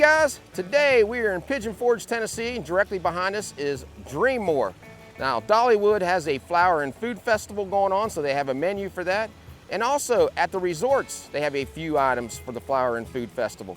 guys, today we are in Pigeon Forge, Tennessee, and directly behind us is DreamMore. Now, Dollywood has a flower and food festival going on, so they have a menu for that. And also at the resorts, they have a few items for the flower and food festival.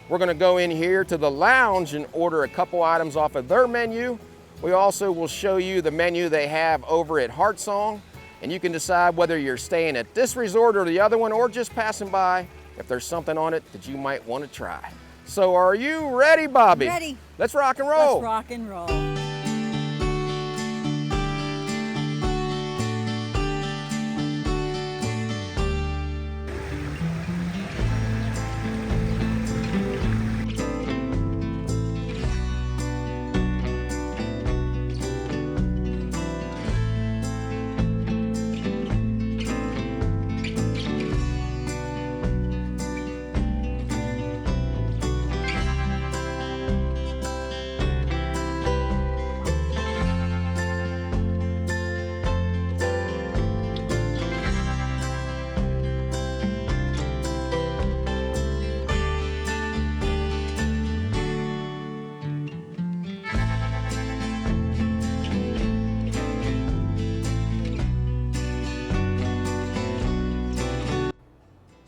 We're gonna go in here to the lounge and order a couple items off of their menu. We also will show you the menu they have over at Heartsong, and you can decide whether you're staying at this resort or the other one, or just passing by if there's something on it that you might want to try. So are you ready, Bobby? Ready. Let's rock and roll. Let's rock and roll.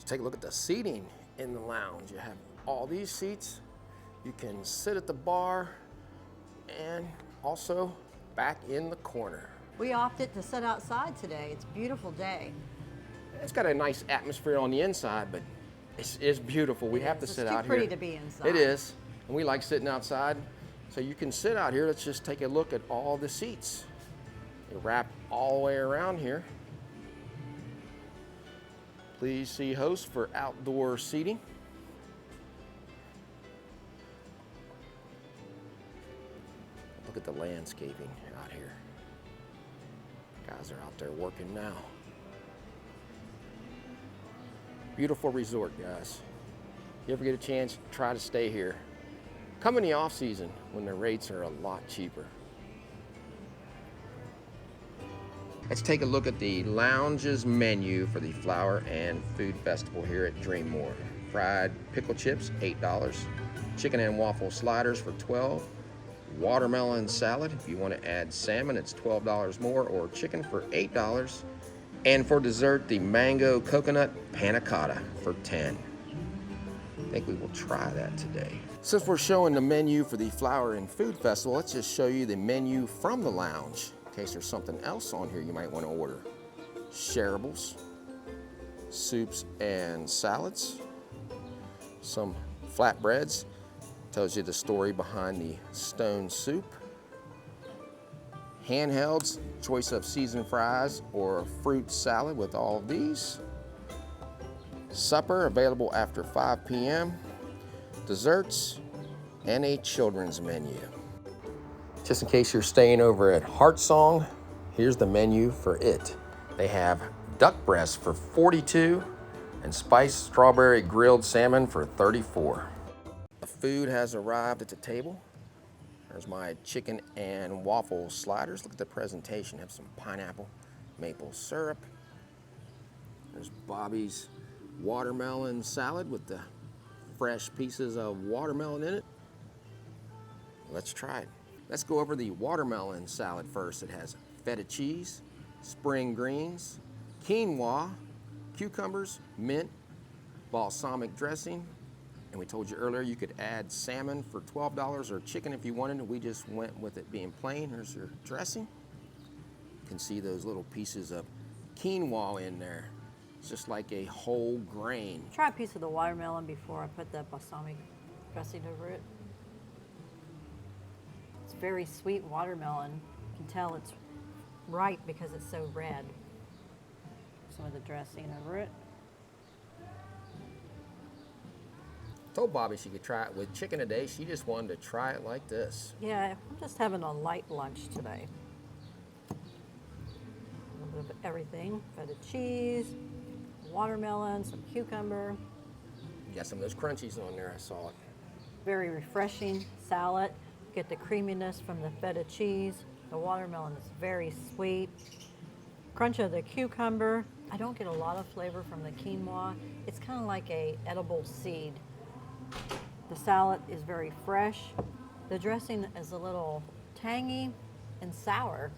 Take a look at the seating in the lounge. You have all these seats. You can sit at the bar and also back in the corner. We opted to sit outside today. It's a beautiful day. It's got a nice atmosphere on the inside, but it's beautiful. We have to sit out here. It's too pretty to be inside. It is, and we like sitting outside. So you can sit out here. Let's just take a look at all the seats. You wrap all the way around here. Please see host for outdoor seating. Look at the landscaping out here. Guys are out there working now. Beautiful resort, guys. You ever get a chance, try to stay here. Come in the off season when the rates are a lot cheaper. Let's take a look at the lounge's menu for the Flower and Food Festival here at DreamMore. Fried pickle chips, $8. Chicken and waffle sliders for $12. Watermelon salad, if you want to add salmon, it's $12 more, or chicken for $8. And for dessert, the mango coconut panna cotta for $10. I think we will try that today. Since we're showing the menu for the Flower and Food Festival, let's just show you the menu from the lounge. In case there's something else on here you might want to order. Shareables, soups and salads, some flatbreads, tells you the story behind the stone soup, handhelds, choice of seasoned fries or fruit salad with all of these, supper available after 5 p.m., desserts, and a children's menu. Just in case you're staying over at Heartsong, here's the menu for it. They have duck breast for $42 and spiced strawberry grilled salmon for $34. The food has arrived at the table. There's my chicken and waffle sliders. Look at the presentation. Have some pineapple, maple syrup. There's Bobby's watermelon salad with the fresh pieces of watermelon in it. Let's try it. Let's go over the watermelon salad first. It has feta cheese, spring greens, quinoa, cucumbers, mint, balsamic dressing, and we told you earlier you could add salmon for $12 or chicken if you wanted. We just went with it being plain. Here's your dressing. You can see those little pieces of quinoa in there. It's just like a whole grain. Try a piece of the watermelon before I put the balsamic dressing over it. It's very sweet watermelon. You can tell it's ripe because it's so red. Some of the dressing over it. Told Bobby she could try it with chicken today. She just wanted to try it like this. Yeah, I'm just having a light lunch today. A little bit of everything. Feta cheese, watermelon, some cucumber. You got some of those crunchies on there, I saw it. Very refreshing salad. Get the creaminess from the feta cheese. The watermelon is very sweet. Crunch of the cucumber. I don't get a lot of flavor from the quinoa. It's kind of like a edible seed. The salad is very fresh. The dressing is a little tangy and sour.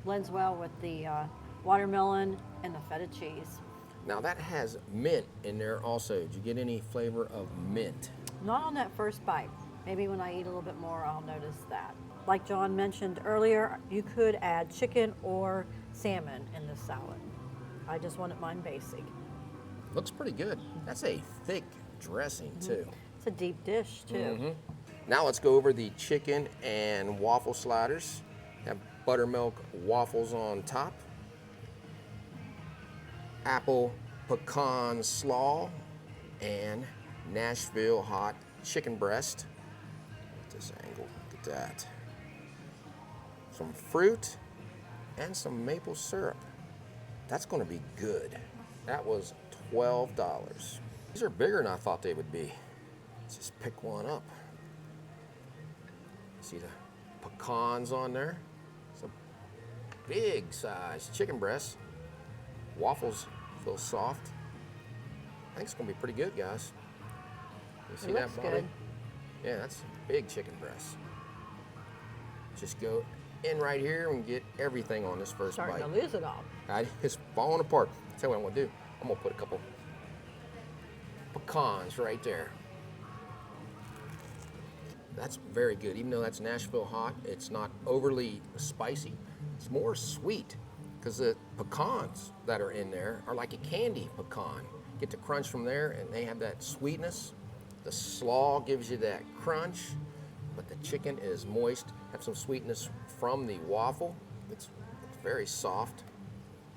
Blends well with the watermelon and the feta cheese. Now that has mint in there also. Did you get any flavor of mint? Not on that first bite. Maybe when I eat a little bit more, I'll notice that. Like John mentioned earlier, you could add chicken or salmon in this salad. I just wanted mine basic. Looks pretty good. That's a thick dressing too. It's a deep dish too. Now let's go over the chicken and waffle sliders. Have buttermilk waffles on top. Apple pecan slaw and Nashville hot chicken breast. At this angle, look at that. Some fruit and some maple syrup. That's going to be good. That was $12. These are bigger than I thought they would be. Let's just pick one up. See the pecans on there? It's a big size chicken breast. Waffles feel soft. I think it's gonna be pretty good, guys. You see that, Bobby? Good. Yeah, that's a big chicken breast. Just go in right here and get everything on this first Starting bite. to lose it all. It's falling apart. Tell you what I'm gonna do. I'm gonna put a couple pecans right there. That's very good. Even though that's Nashville hot, it's not overly spicy. It's more sweet because the pecans that are in there are like a candy pecan. Get the crunch from there and they have that sweetness. The slaw gives you that crunch, but the chicken is moist. Have some sweetness from the waffle. It's very soft.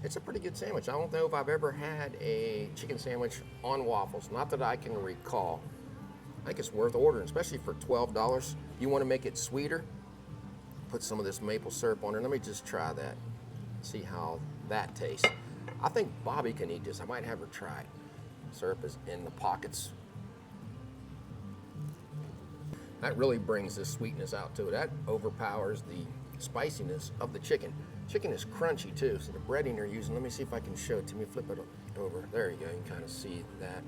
It's a pretty good sandwich. I don't know if I've ever had a chicken sandwich on waffles. Not that I can recall. I think it's worth ordering, especially for $12. You want to make it sweeter, put some of this maple syrup on there. Let me just try that, see how that tastes. I think Bobby can eat this. I might have her try it. Syrup is in the pockets. That really brings this sweetness out to it. That overpowers the spiciness of the chicken. Chicken is crunchy too, so the breading they're using, let me see if I can show it to me. Flip it over. There you go. You can kind of see that.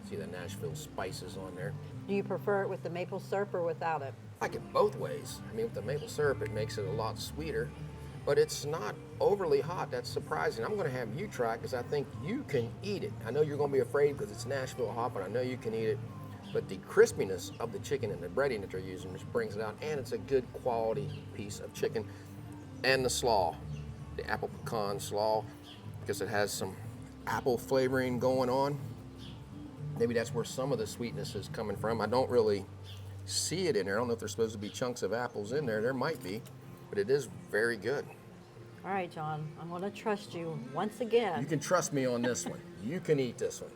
See the Nashville spices on there. Do you prefer it with the maple syrup or without it? I like it both ways. I mean, with the maple syrup, it makes it a lot sweeter, but it's not overly hot. That's surprising. I'm going to have you try it because I think you can eat it. I know you're going to be afraid because it's Nashville hot, but I know you can eat it. But the crispiness of the chicken and the breading that they're using just brings it out, and it's a good quality piece of chicken. And the slaw, the apple pecan slaw, because it has some apple flavoring going on. Maybe that's where some of the sweetness is coming from. I don't really see it in there. I don't know if there's supposed to be chunks of apples in there. There might be, but it is very good. All right, John, I'm going to trust you once again. You can trust me on this one. You can eat this one.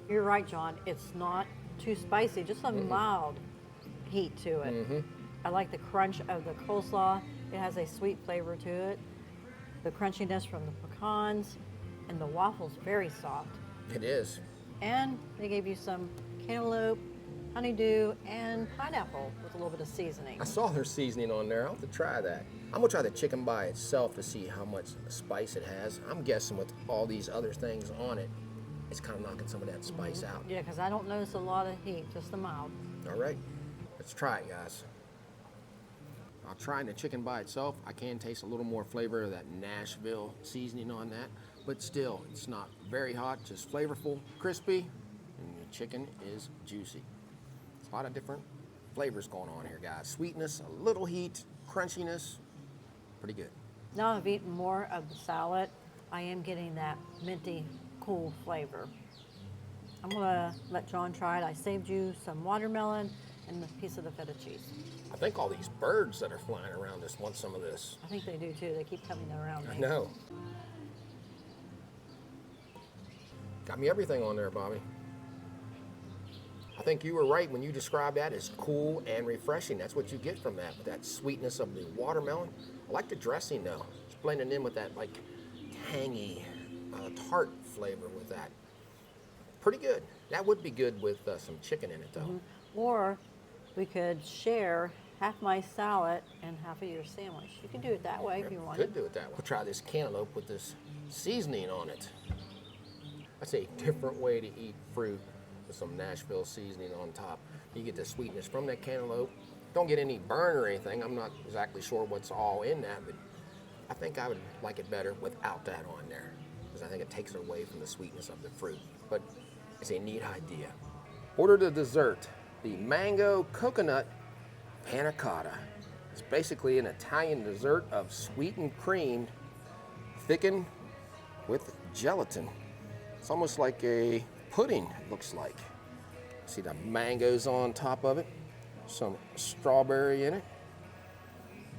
You're right, John. It's not too spicy, just a mild heat to it. I like the crunch of the coleslaw. It has a sweet flavor to it. The crunchiness from the pecans and the waffles, very soft. It is. And they gave you some cantaloupe, honeydew, and pineapple with a little bit of seasoning. I saw their seasoning on there. I'll have to try that. I'm gonna try the chicken by itself to see how much spice it has. I'm guessing with all these other things on it, it's kind of knocking some of that spice out. Yeah, because I don't notice a lot of heat, just a mild. All right, let's try it, guys. I'll try the chicken by itself. I can taste a little more flavor of that Nashville seasoning on that, but still, it's not very hot, just flavorful, crispy, and the chicken is juicy. It's a lot of different flavors going on here, guys. Sweetness, a little heat, crunchiness, pretty good. Now I've eaten more of the salad. I am getting that minty, cool flavor. I'm gonna let John try it. I saved you some watermelon and a piece of the feta cheese. I think all these birds that are flying around us want some of this. I think they do too. They keep coming around me. I know. Got me everything on there, Bobby. I think you were right when you described that as cool and refreshing. That's what you get from that, with that sweetness of the watermelon. I like the dressing though. It's blending in with that like tangy, tart flavor with that. Pretty good. That would be good with some chicken in it though. Or we could share half my salad and half of your sandwich. You can do it that way if you want. Could do it that way. We'll try this cantaloupe with this seasoning on it. That's a different way to eat fruit. with some Nashville seasoning on top. You get the sweetness from that cantaloupe. Don't get any burn or anything. I'm not exactly sure what's all in that, but I think I would like it better without that on there, because I think it takes it away from the sweetness of the fruit. But it's a neat idea. Order the dessert, the mango coconut panna cotta. It's basically an Italian dessert of sweetened cream thickened with gelatin. It's almost like a pudding, it looks like. See the mangoes on top of it, some strawberry in it.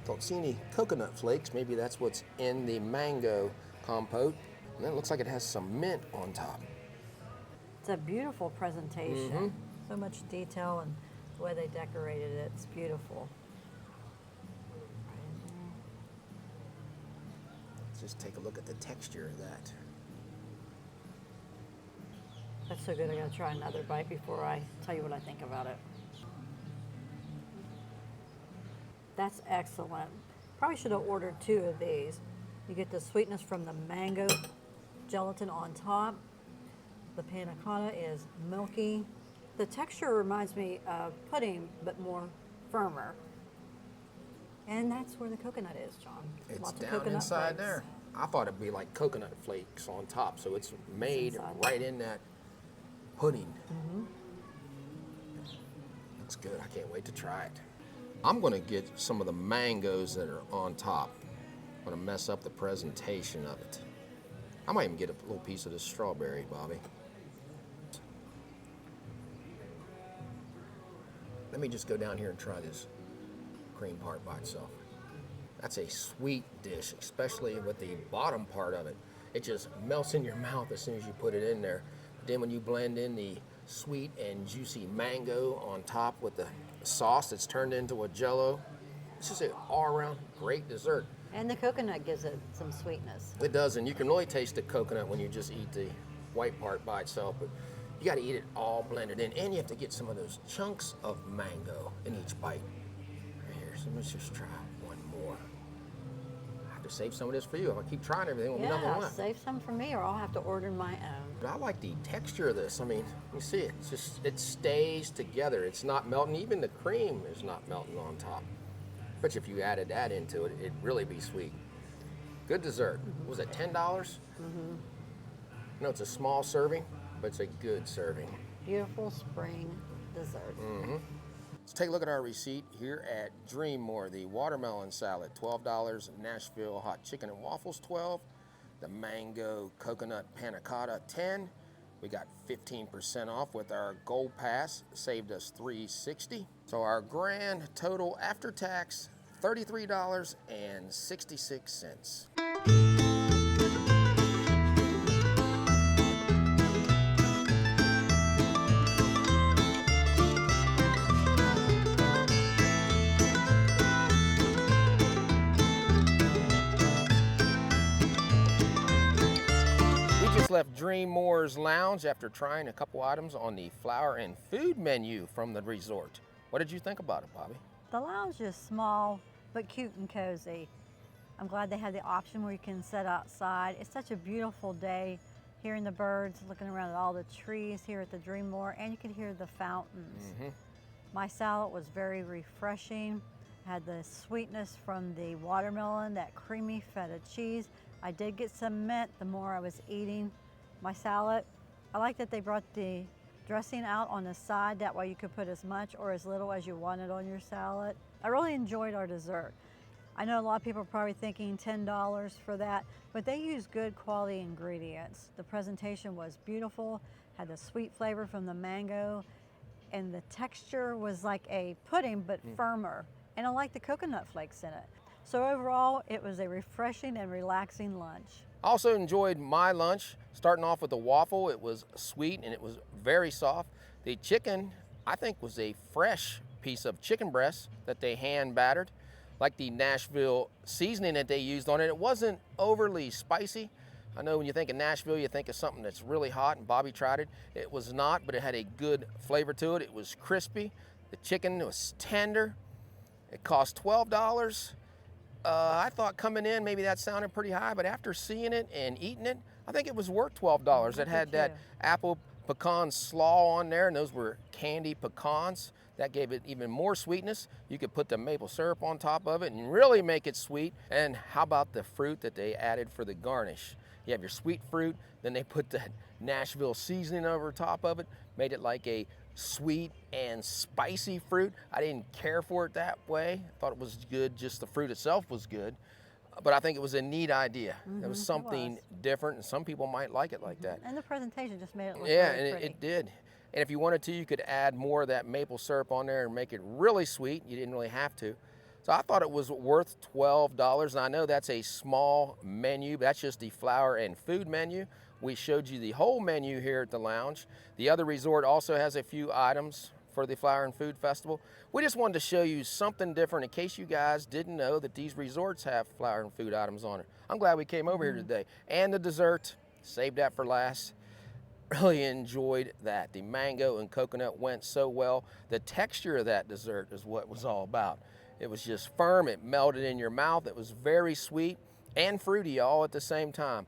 Don't see any coconut flakes. Maybe that's what's in the mango compote. And then it looks like it has some mint on top. It's a beautiful presentation. So much detail and the way they decorated it. It's beautiful. Let's just take a look at the texture of that. That's so good. I gotta try another bite before I tell you what I think about it. That's excellent. Probably should have ordered 2 of these. You get the sweetness from the mango gelatin on top. The panna cotta is milky. The texture reminds me of pudding, but more firmer. And that's where the coconut is, John. It's Lots of down coconut inside flakes. there. I thought it'd be like coconut flakes on top, so it's made inside. right in that pudding. Looks good. I can't wait to try it. I'm gonna get some of the mangoes that are on top. I'm gonna mess up the presentation of it. I might even get a little piece of this strawberry, Bobby. Let me just go down here and try this cream part by itself. That's a sweet dish, especially with the bottom part of it. It just melts in your mouth as soon as you put it in there. Then when you blend in the sweet and juicy mango on top with the sauce that's turned into a jello, it's just an all-around great dessert. And the coconut gives it some sweetness. It does, and you can really taste the coconut when you just eat the white part by itself, but you gotta eat it all blended in, and you have to get some of those chunks of mango in each bite. Right here, so let's just try one more. I have to save some of this for you. If I keep trying everything, there'll be nothing Yeah, left. save some for me or I'll have to order my own. But I like the texture of this. I mean, you see it. It's just, it stays together. It's not melting. Even the cream is not melting on top. But if you added that into it, it'd really be sweet. Good dessert. Was it $10? No, it's a small serving, but it's a good serving. Beautiful spring dessert. Let's take a look at our receipt here at DreamMore. The watermelon salad, $12. Nashville hot chicken and waffles, $12. The mango coconut panna cotta, $10. We got 15% off with our gold pass, saved us $3.60. So our grand total after tax, $33.66. Left DreamMore's Lounge after trying a couple items on the flower and food menu from the resort. What did you think about it, Bobby? The lounge is small but cute and cozy. I'm glad they had the option where you can sit outside. It's such a beautiful day, hearing the birds, looking around at all the trees here at the DreamMore, and you could hear the fountains. My salad was very refreshing. Had the sweetness from the watermelon, that creamy feta cheese. I did get some mint the more I was eating my salad. I like that they brought the dressing out on the side. That way you could put as much or as little as you wanted on your salad. I really enjoyed our dessert. I know a lot of people are probably thinking $10 for that, but they used good quality ingredients. The presentation was beautiful, had the sweet flavor from the mango, and the texture was like a pudding but firmer. And I like the coconut flakes in it. So overall, it was a refreshing and relaxing lunch. Also enjoyed my lunch, starting off with the waffle. It was sweet and it was very soft. The chicken, I think, was a fresh piece of chicken breast that they hand battered. Like the Nashville seasoning that they used on it. It wasn't overly spicy. I know when you think of Nashville, you think of something that's really hot, and Bobby tried it. It was not, but it had a good flavor to it. It was crispy. The chicken was tender. It cost $12. I thought coming in, maybe that sounded pretty high, but after seeing it and eating it, I think it was worth $12. It had that apple pecan slaw on there, and those were candy pecans. That gave it even more sweetness. You could put the maple syrup on top of it and really make it sweet. And how about the fruit that they added for the garnish? You have your sweet fruit, then they put that Nashville seasoning over top of it, made it like a sweet and spicy fruit. I didn't care for it that way. I thought it was good, just the fruit itself was good. But I think it was a neat idea. It was something different, and some people might like it like that. And the presentation just made it look Yeah, really and pretty. it did. And if you wanted to, you could add more of that maple syrup on there and make it really sweet. You didn't really have to. So I thought it was worth $12. And I know that's a small menu, but that's just the flower and food menu. We showed you the whole menu here at the lounge. The other resort also has a few items for the Flower and Food Festival. We just wanted to show you something different in case you guys didn't know that these resorts have flower and food items on it. I'm glad we came over here today. And the dessert, saved that for last. Really enjoyed that. The mango and coconut went so well. The texture of that dessert is what it was all about. It was just firm, it melted in your mouth, it was very sweet and fruity all at the same time.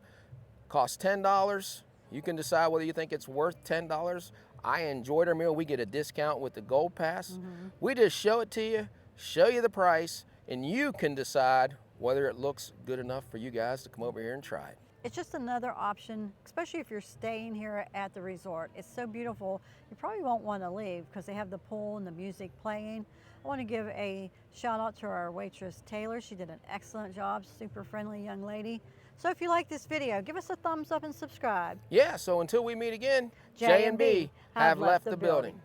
Cost $10. You can decide whether you think it's worth $10. I enjoyed our meal. We get a discount with the Gold Pass. We just show it to you, show you the price, and you can decide whether it looks good enough for you guys to come over here and try it. It's just another option, especially if you're staying here at the resort. It's so beautiful, you probably won't want to leave because they have the pool and the music playing. I want to give a shout out to our waitress, Taylor. She did an excellent job, super friendly young lady. So if you like this video, give us a thumbs up and subscribe. Yeah, so until we meet again, J&B have left the building.